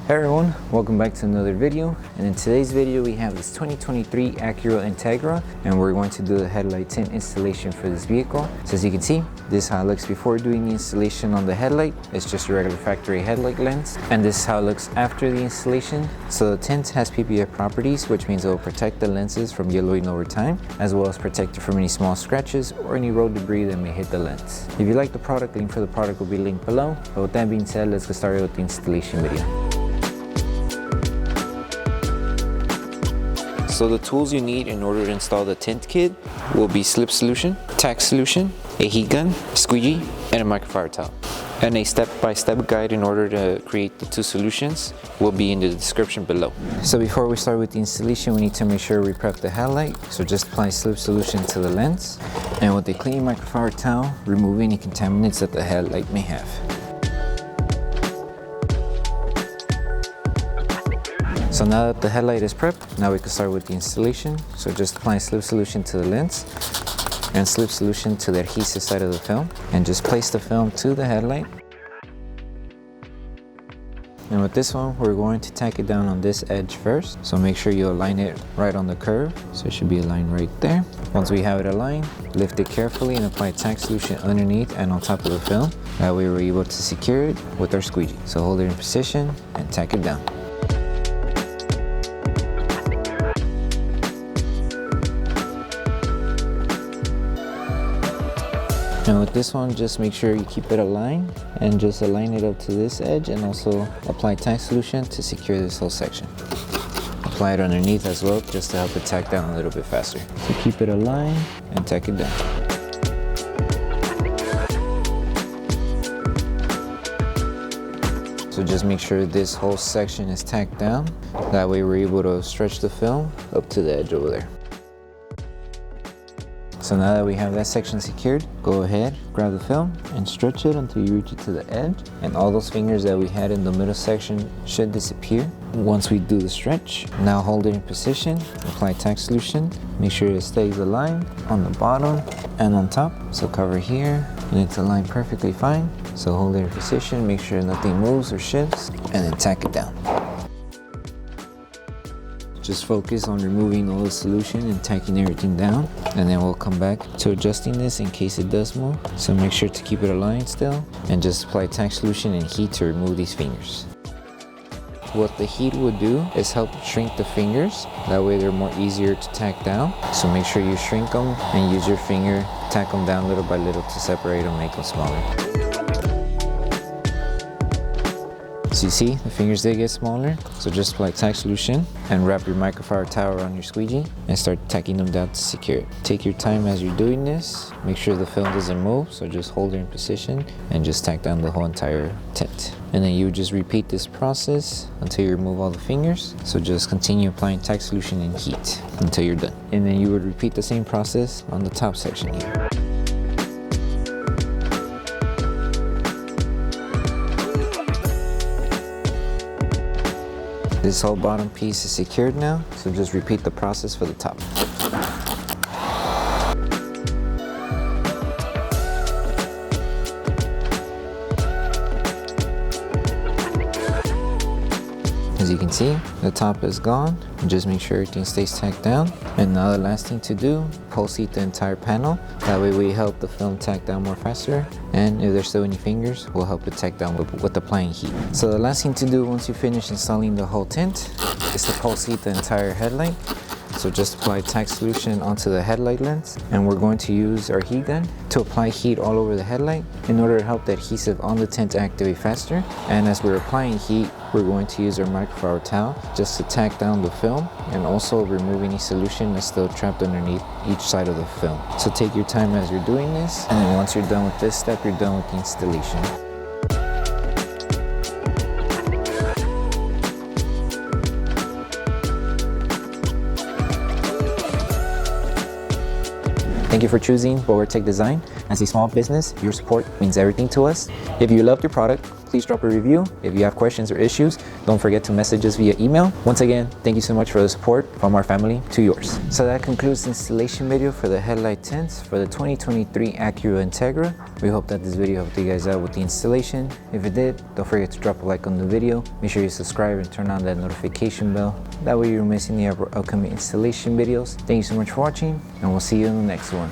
Hey everyone, welcome back to another video, and in today's video we have this 2023 Acura Integra and we're going to do the headlight tint installation for this vehicle. So as you can see, this is how it looks before doing the installation on the headlight. It's just a regular factory headlight lens, and this is how it looks after the installation. So the tint has PPF properties, which means it will protect the lenses from yellowing over time, as well as protect it from any small scratches or any road debris that may hit the lens. If you like the product, link for the product will be linked below. But with that being said, let's get started with the installation video. So the tools you need in order to install the tint kit will be Slip Solution, Tack Solution, a heat gun, squeegee, and a microfiber towel. And a step-by-step guide in order to create the two solutions will be in the description below. So before we start with the installation, we need to make sure we prep the headlight. So just apply Slip Solution to the lens, and with a clean microfiber towel, remove any contaminants that the headlight may have. So now that the headlight is prepped, now we can start with the installation. So just apply Slip Solution to the lens and Slip Solution to the adhesive side of the film, and just place the film to the headlight. And with this one, we're going to tack it down on this edge first. So make sure you align it right on the curve. So it should be aligned right there. Once we have it aligned, lift it carefully and apply Tack Solution underneath and on top of the film. That way we're able to secure it with our squeegee. So hold it in position and tack it down. And with this one, just make sure you keep it aligned and just align it up to this edge, and also apply Tack Solution to secure this whole section. Apply it underneath as well, just to help it tack down a little bit faster. So keep it aligned and tack it down. So just make sure this whole section is tacked down. That way we're able to stretch the film up to the edge over there. So now that we have that section secured, go ahead, grab the film and stretch it until you reach it to the edge. And all those fingers that we had in the middle section should disappear once we do the stretch. Now hold it in position, apply Tack Solution, make sure it stays aligned on the bottom and on top. So cover here, and it's aligned perfectly fine. So hold it in position, make sure nothing moves or shifts, and then tack it down. Just focus on removing all the solution and tacking everything down, and then we'll come back to adjusting this in case it does move. So make sure to keep it aligned still, and just apply Tack Solution and heat to remove these fingers. What the heat would do is help shrink the fingers, that way they're more easier to tack down. So make sure you shrink them and use your finger, tack them down little by little to separate them, make them smaller. So you see, the fingers did get smaller. So just apply Tack Solution and wrap your microfiber towel around your squeegee and start tacking them down to secure it. Take your time as you're doing this. Make sure the film doesn't move, so just hold it in position and just tack down the whole entire tint. And then you just repeat this process until you remove all the fingers. So just continue applying Tack Solution and heat until you're done. And then you would repeat the same process on the top section here. This whole bottom piece is secured now, so just repeat the process for the top. As you can see, the top is gone. Just make sure everything stays tacked down. And now the last thing to do, pulse heat the entire panel. That way we help the film tack down more faster. And if there's still any fingers, we'll help it tack down with applying heat. So the last thing to do once you finish installing the whole tint is to pulse heat the entire headlight. So just apply Tack Solution onto the headlight lens, and we're going to use our heat gun to apply heat all over the headlight in order to help the adhesive on the tint to activate faster. And as we're applying heat, we're going to use our microfiber towel just to tack down the film and also remove any solution that's still trapped underneath each side of the film. So take your time as you're doing this, and then once you're done with this step, you're done with the installation. Thank you for choosing Bogar Tech Design. As a small business, your support means everything to us. If you loved your product, please drop a review. If you have questions or issues, don't forget to message us via email. Once again, thank you so much for the support from our family to yours. So that concludes the installation video for the headlight tints for the 2023 Acura Integra. We hope that this video helped you guys out with the installation. If it did, don't forget to drop a like on the video. Make sure you subscribe and turn on that notification bell. That way you're missing the upcoming installation videos. Thank you so much for watching, and we'll see you in the next one.